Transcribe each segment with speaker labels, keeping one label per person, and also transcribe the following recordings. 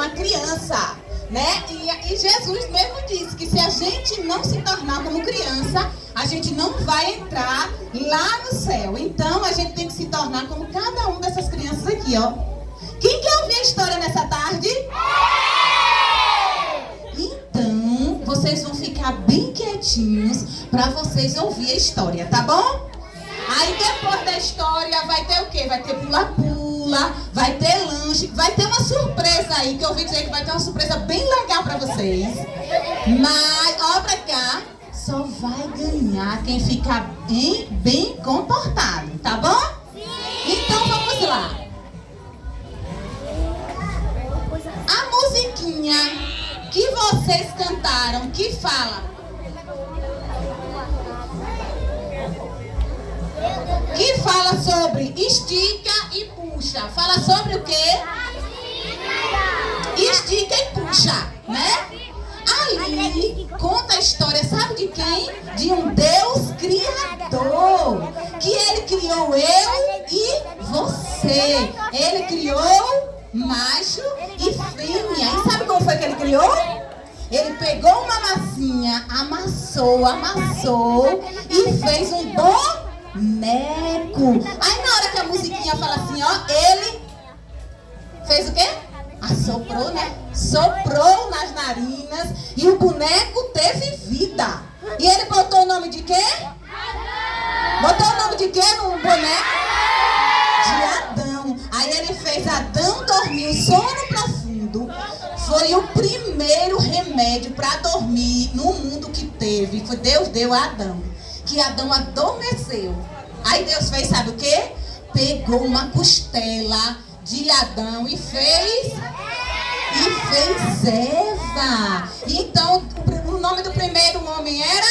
Speaker 1: uma criança, né? E Jesus mesmo disse que se a gente não se tornar como criança, a gente não vai entrar lá no céu. Então a gente tem que se tornar como cada um dessas crianças aqui, ó. Quem quer ouvir a história nessa tarde? Então, vocês vão ficar bem quietinhos para vocês ouvir a história, tá bom? Aí depois da história vai ter o quê? Vai ter pula-pula, vai ter lanche, vai ter uma surpresa aí, que eu ouvi dizer que vai ter uma surpresa bem legal para vocês. Mas, ó pra cá, só vai ganhar quem ficar bem comportado, tá bom? Então vamos lá. A musiquinha que vocês cantaram, que fala? Que fala sobre estica e puxa. Fala sobre o quê? Estica e puxa, né? Ali conta a história, sabe de quem? De um Deus criador. Que ele criou eu e você. Ele criou macho e fêmea. E sabe como foi que ele criou? Ele pegou uma massinha, amassou e fez um boneco. Aí na hora que a musiquinha fala assim, ó, ele fez o quê? Assoprou, né? Soprou nas narinas e o boneco teve vida. E ele botou o nome de quê? Botou o nome de quê no boneco? De Adão. Aí ele fez Adão dormir, sono profundo. Foi o primeiro remédio para dormir no mundo que teve. Foi Deus deu a Adão. Que Adão adormeceu. Aí Deus fez, sabe o quê? Pegou uma costela de Adão e fez Eva. Então, o nome do primeiro homem era?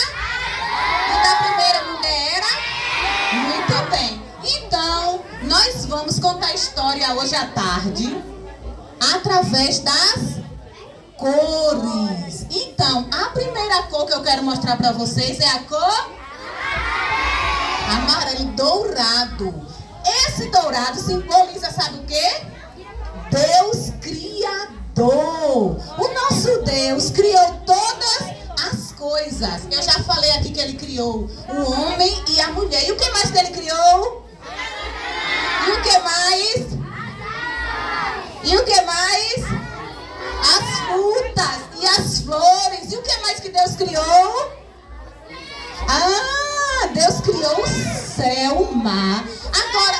Speaker 1: E da primeira mulher era? Muito bem. Então, nós vamos contar a história hoje à tarde através das cores. Então, a primeira cor que eu quero mostrar para vocês é a cor amarelo dourado. Esse dourado simboliza, sabe o quê? Deus Criador. O nosso Deus criou todas as coisas. Eu já falei aqui que ele criou o homem e a mulher. E o que mais que ele criou? E o que mais? E o que mais? As frutas e as flores. E o que mais que Deus criou? Deus criou o céu, o mar. Agora,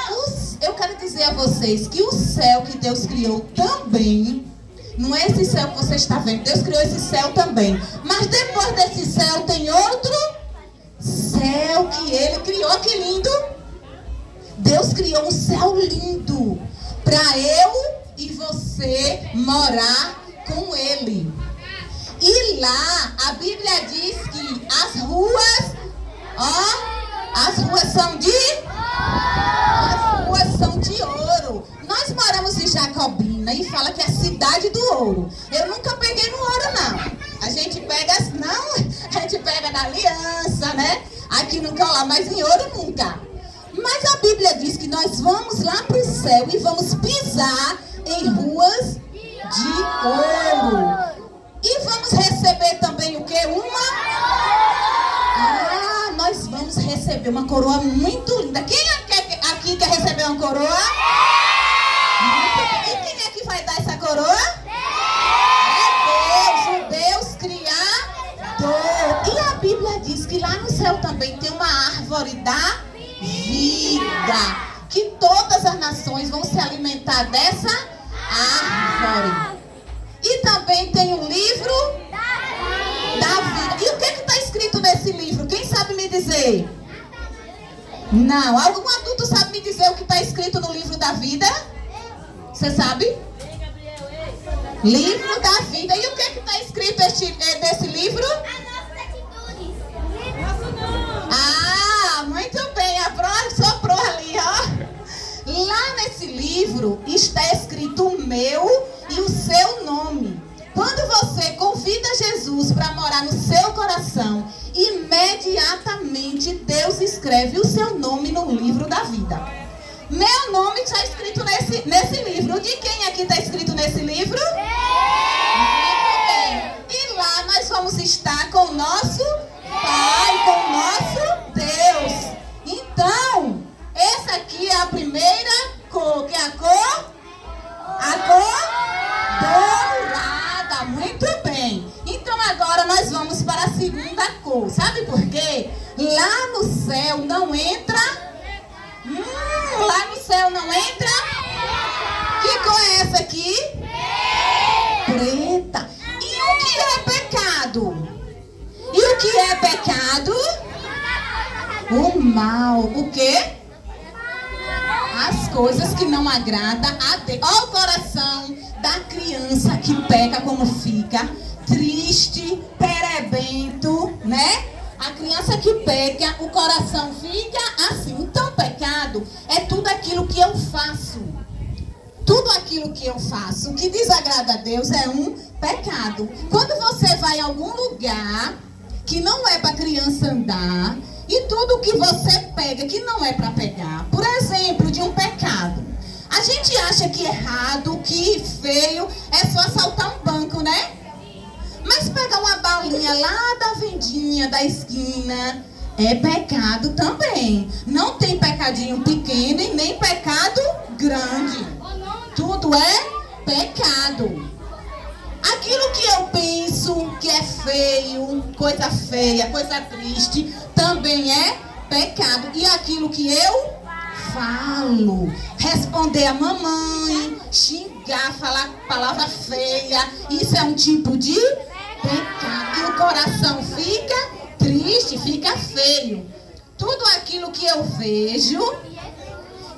Speaker 1: eu quero dizer a vocês que o céu que Deus criou também, não é esse céu que você está vendo, Deus criou esse céu também. Mas depois desse céu tem outro céu que ele criou. Que lindo! Deus criou um céu lindo para eu e você morar com ele. E lá a Bíblia diz que as ruas, as ruas são de ouro. Nós moramos em Jacobina e fala que é a cidade do ouro. Eu nunca peguei no ouro, não. A gente pega na aliança, né? Aqui no colar, mas em ouro nunca. Mas a Bíblia diz que nós vamos lá para o céu e vamos pisar em ruas de ouro. E vamos receber também o quê? Nós vamos receber uma coroa muito linda. Quem aqui quer receber uma coroa? E quem é que vai dar essa coroa? É Deus, o Deus Criador. E a Bíblia diz que lá no céu também tem uma árvore da vida. Que todas as nações vão se alimentar dessa árvore. E também tem um livro da vida. E o que está escrito nesse livro? Quem sabe me dizer? Não. Algum adulto sabe me dizer o que está escrito no livro da vida? Você sabe? Livro da vida. E o que está escrito nesse livro?
Speaker 2: As nossas atitudes.
Speaker 1: Muito bem. A Pro soprou ali, ó. Lá nesse livro está escrito o meu e o seu nome. Quando você convida Jesus para morar no seu coração, imediatamente Deus escreve o seu nome no livro da vida. Meu nome está escrito nesse livro. De quem aqui está escrito nesse livro? Muito bem. E lá nós vamos estar com o nosso Pai, com o nosso Deus. Então, essa aqui é a primeira cor, que é a cor dourada. Muito bem. Então agora nós vamos para a segunda cor. Sabe por quê? Lá no céu não entra. Lá no céu não entra. Que cor é essa aqui? Preta. E o que é pecado? E o que é pecado? O mal. O quê? As coisas que não agradam a Deus. Olha o coração da criança que peca, como fica triste, perebento, né? A criança que peca, o coração fica assim. Então, pecado é tudo aquilo que eu faço. Tudo aquilo que eu faço que desagrada a Deus é um pecado. Quando você vai a algum lugar que não é para criança andar, e tudo que você pega que não é para pegar, por exemplo, de um pecado, a gente acha que errado, que feio, é só assaltar um banco, né? Mas pegar uma balinha lá da vendinha, da esquina, é pecado também. Não tem pecadinho pequeno e nem pecado grande. Tudo é pecado. Aquilo que eu penso que é feio, coisa feia, coisa triste, também é pecado. E aquilo que eu falo, responder a mamãe, xingar, falar palavra feia, isso é um tipo de pecado. E o coração fica triste, fica feio. Tudo aquilo que eu vejo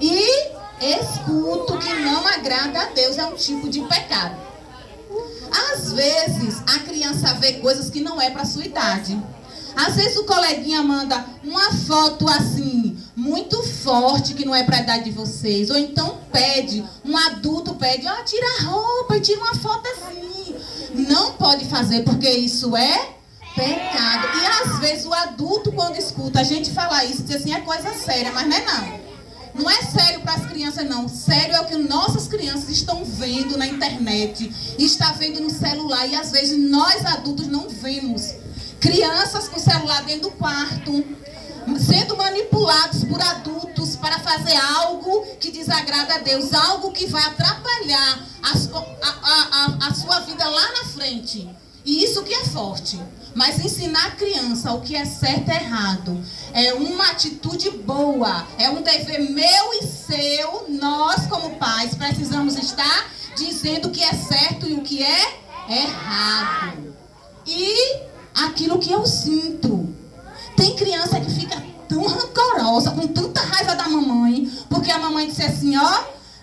Speaker 1: e escuto que não agrada a Deus é um tipo de pecado. Às vezes, a criança vê coisas que não é para sua idade. Às vezes o coleguinha manda uma foto assim, muito forte, que não é para a idade de vocês. Ou então pede, um adulto pede, tira a roupa e tira uma foto assim. Não pode fazer, porque isso é pecado. E às vezes o adulto, quando escuta a gente falar isso, diz assim, é coisa séria, mas não é não. Não é sério para as crianças, não. Sério é o que nossas crianças estão vendo na internet, está vendo no celular, e às vezes nós adultos não vemos. Crianças com o celular dentro do quarto, sendo manipulados por adultos para fazer algo que desagrada a Deus, algo que vai atrapalhar a sua vida lá na frente. E isso que é forte. Mas ensinar a criança o que é certo e errado é uma atitude boa, é um dever meu e seu. Nós, como pais, precisamos estar dizendo o que é certo e o que é errado. E aquilo que eu sinto. Tem criança que fica tão rancorosa, com tanta raiva da mamãe, porque a mamãe disse assim,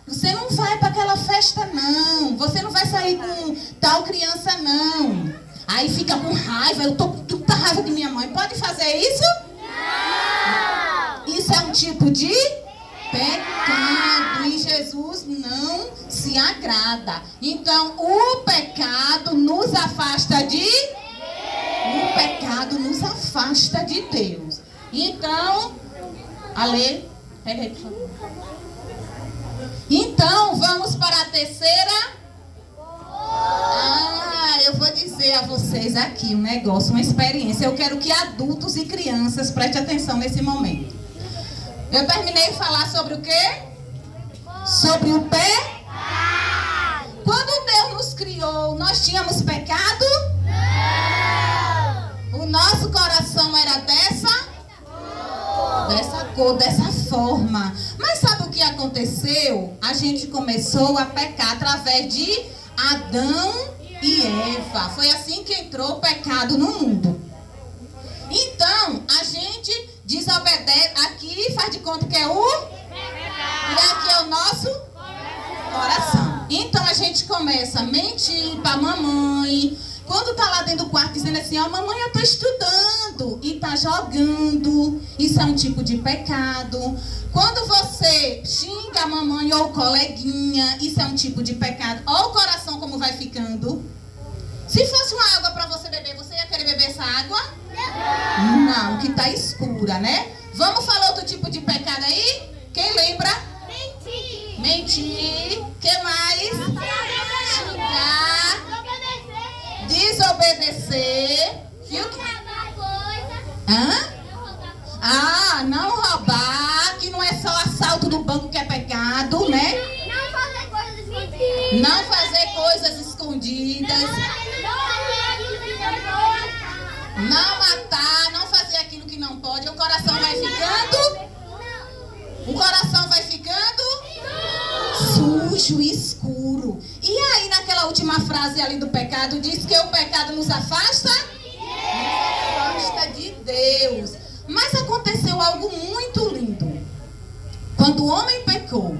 Speaker 1: você não vai para aquela festa não, você não vai sair com tal criança não. Aí fica com raiva, eu tô com tanta raiva de minha mãe. Pode fazer isso? Não! Isso é um tipo de pecado e Jesus não se agrada. Então, o pecado nos afasta de Deus. O pecado nos afasta de Deus. Então, Ale, pega aí, por favor. Então, vamos para a terceira. Eu vou dizer a vocês aqui um negócio, uma experiência. Eu quero que adultos e crianças prestem atenção nesse momento. Eu terminei de falar sobre o quê? Sobre o pecado. Quando Deus nos criou, nós tínhamos pecado? Não. O nosso coração era dessa cor, dessa forma. Mas sabe o que aconteceu? A gente começou a pecar através de Adão e Eva. Foi assim que entrou o pecado no mundo. Então, a gente desobedece. Aqui faz de conta que é o pecado. E aqui é o nosso coração. Então, a gente começa a mentir para a mamãe. Quando tá lá dentro do quarto dizendo assim, mamãe, eu tô estudando. E tá jogando. Isso é um tipo de pecado. Quando você xinga a mamãe ou o coleguinha, isso é um tipo de pecado. Olha o coração como vai ficando. Se fosse uma água para você beber, você ia querer beber essa água? Não, que tá escura, né? Vamos falar outro tipo de pecado aí? Quem lembra? mentir, que mais? Xingar, desobedecer. E o que? Hã? Ah, não roubar, que não é só assalto no banco que é pecado, né? Não fazer coisas escondidas. Não matar, não fazer aquilo que não pode. O coração vai ficando? O coração vai ficando sujo e escuro. E aí naquela última frase ali do pecado, diz que o pecado nos afasta? Nos afasta de Deus. Mas aconteceu algo muito lindo. Quando o homem pecou,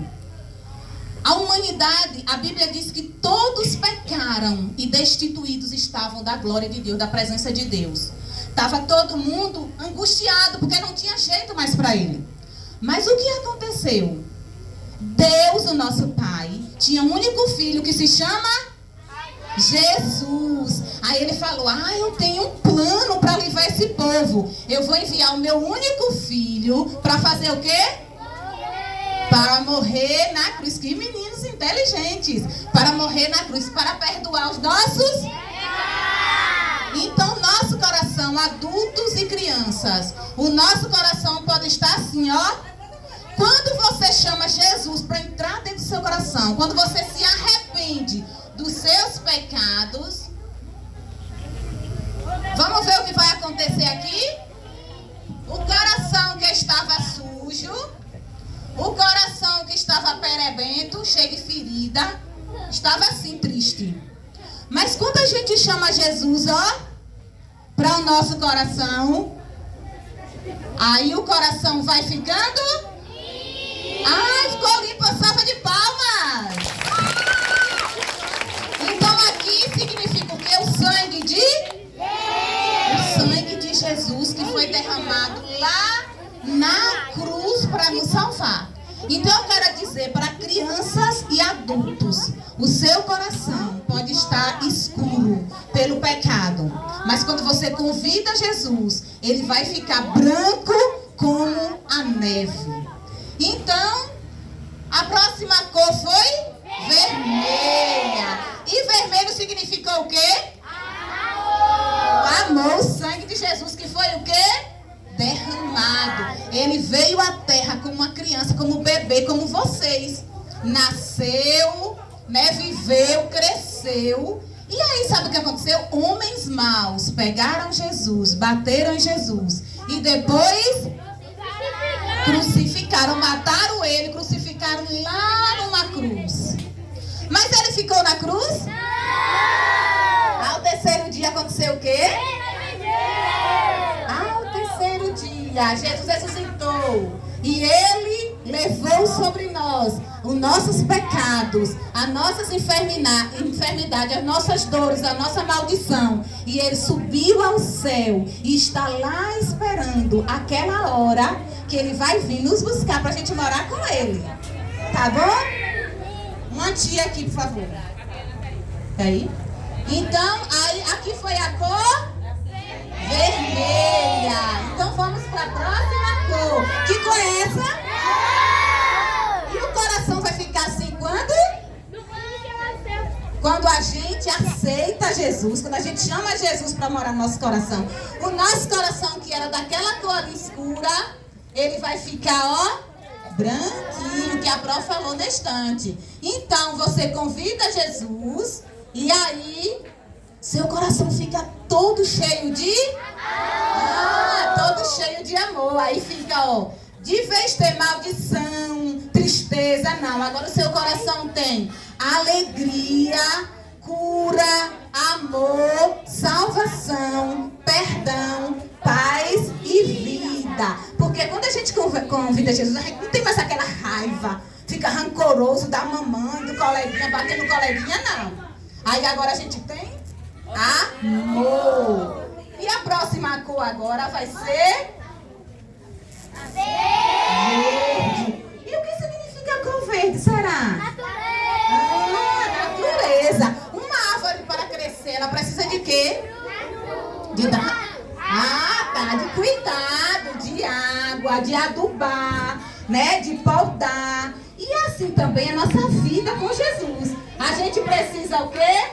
Speaker 1: a humanidade, a Bíblia diz que todos pecaram e destituídos estavam da glória de Deus, da presença de Deus. Estava todo mundo angustiado porque não tinha jeito mais para ele. Mas o que aconteceu? Deus, o nosso Pai, tinha um único filho que se chama Jesus. Aí ele falou: eu tenho um plano para livrar esse povo. Eu vou enviar o meu único filho para fazer o quê? Para morrer na cruz. Que meninos inteligentes. Para morrer na cruz, para perdoar os nossos. Então nosso coração, adultos e crianças, o nosso coração pode estar assim, ó. Quando você chama Jesus para entrar dentro do seu coração, quando você se arrepende dos seus pecados, vamos ver o que vai acontecer aqui? O coração que estava sujo, o coração que estava perebento, cheio de ferida, estava assim triste. Mas quando a gente chama Jesus, ó, para o nosso coração, aí o coração vai ficando... ficou limpo, a salva de palmas. Então aqui significa o quê? O sangue de... O sangue de Jesus que foi derramado lá na cruz para nos salvar. Então eu quero dizer para crianças e adultos, o seu coração pode estar escuro pelo pecado, mas quando você convida Jesus, ele vai ficar branco como a neve. Então, a próxima cor foi vermelha. E vermelho significou o quê? O amor, o sangue de Jesus, que foi o quê? Derramado. Ele veio à terra como uma criança, como um bebê, como vocês. Nasceu, né, viveu, cresceu. E aí, sabe o que aconteceu? Homens maus pegaram Jesus, bateram em Jesus. E depois... crucificaram, mataram ele, crucificaram lá numa cruz. Mas ele ficou na cruz? Não! Ao terceiro dia aconteceu o quê? Ao terceiro dia, Jesus ressuscitou. E ele levou sobre nós os nossos pecados, as nossas enfermidades, as nossas dores, a nossa maldição. E ele subiu ao céu e está lá esperando aquela hora que ele vai vir nos buscar pra gente morar com ele. Tá bom? Uma tia aqui, por favor. Aí. Então, aí, aqui foi a cor vermelha. Então vamos pra próxima cor. Que cor é essa? E o coração vai ficar assim quando? Quando a gente aceita Jesus, quando a gente chama Jesus para morar no nosso coração. O nosso coração, que era daquela cor escura, ele vai ficar, ó, branquinho, que a Pró falou na estante. Então, você convida Jesus e aí seu coração fica todo cheio de... todo cheio de amor. Aí fica, ó, de vez ter maldição, tristeza, não. Agora o seu coração tem alegria, cura, amor, salvação, perdão, paz e vida. Porque quando a gente convida Jesus, a gente não tem mais aquela raiva, fica rancoroso da mamãe, do coleguinha, batendo no coleguinha, não. Aí agora a gente tem amor. E a próxima cor agora vai ser verde. E o que significa a cor verde, será? Natureza. Uma árvore para crescer, ela precisa de quê? De cuidado, de água, de adubar, né? De podar. E E assim também a nossa vida com Jesus. A gente precisa o quê?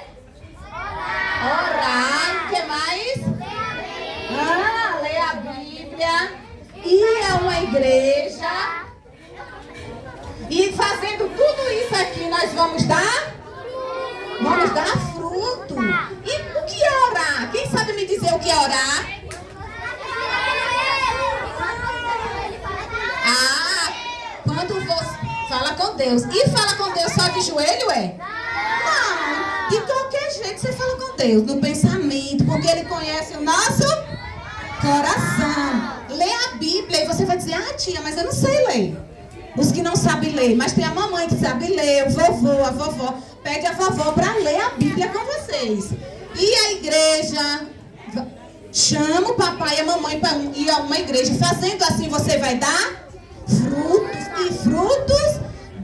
Speaker 1: Orar. O que mais? Ler a Bíblia. Ir a uma igreja. E fazendo tudo isso aqui, nós vamos dar? Vamos dar fruto. E o que é orar? Quem sabe me dizer o que é orar? Quando você fala com Deus. E fala com Deus só de joelho, é? Não. De qualquer jeito você fala com Deus. No pensamento. Porque Ele conhece o nosso coração. Lê a Bíblia e você vai dizer, tia, mas eu não sei ler. Os que não sabem ler, mas tem a mamãe que sabe ler, o vovô, a vovó. Pede a vovó para ler a Bíblia com vocês. E a igreja, chama o papai e a mamãe para ir a uma igreja. Fazendo assim você vai dar frutos, e frutos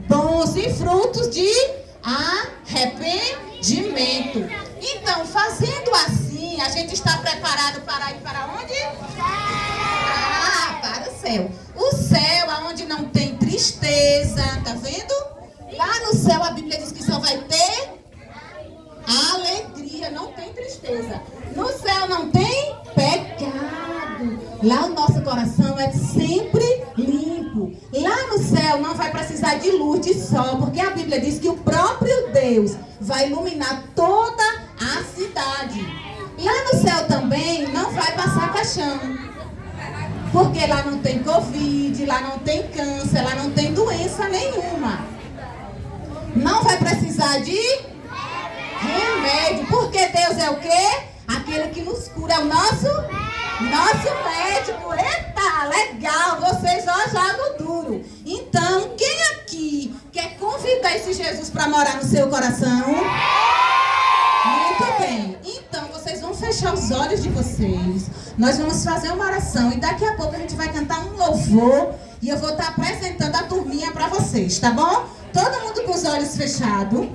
Speaker 1: bons, e frutos de arrependimento. Então, fazendo assim, a gente está preparado para ir para onde? Para o céu. O céu, onde não tem tristeza, tá vendo? Lá no céu a Bíblia diz que só vai ter alegria, não tem tristeza. No céu não tem pecado. Lá o nosso coração é sempre limpo. Lá no céu não vai precisar de luz, de sol, porque a Bíblia diz que o próprio Deus vai iluminar toda a cidade. Lá no céu também não vai passar caixão. Porque lá não tem Covid, lá não tem câncer, lá não tem doença nenhuma. Não vai precisar de remédio. Porque Deus é o quê? Aquele que nos cura, é o nosso médico. Eita, legal, vocês já jogam duro. Então, quem aqui quer convidar esse Jesus para morar no seu coração? Muito bem. Então, vocês vão fechar os olhos de vocês. Nós vamos fazer uma oração e daqui a pouco a gente vai cantar um louvor e eu vou estar apresentando a turminha para vocês, tá bom? Todo mundo com os olhos fechados.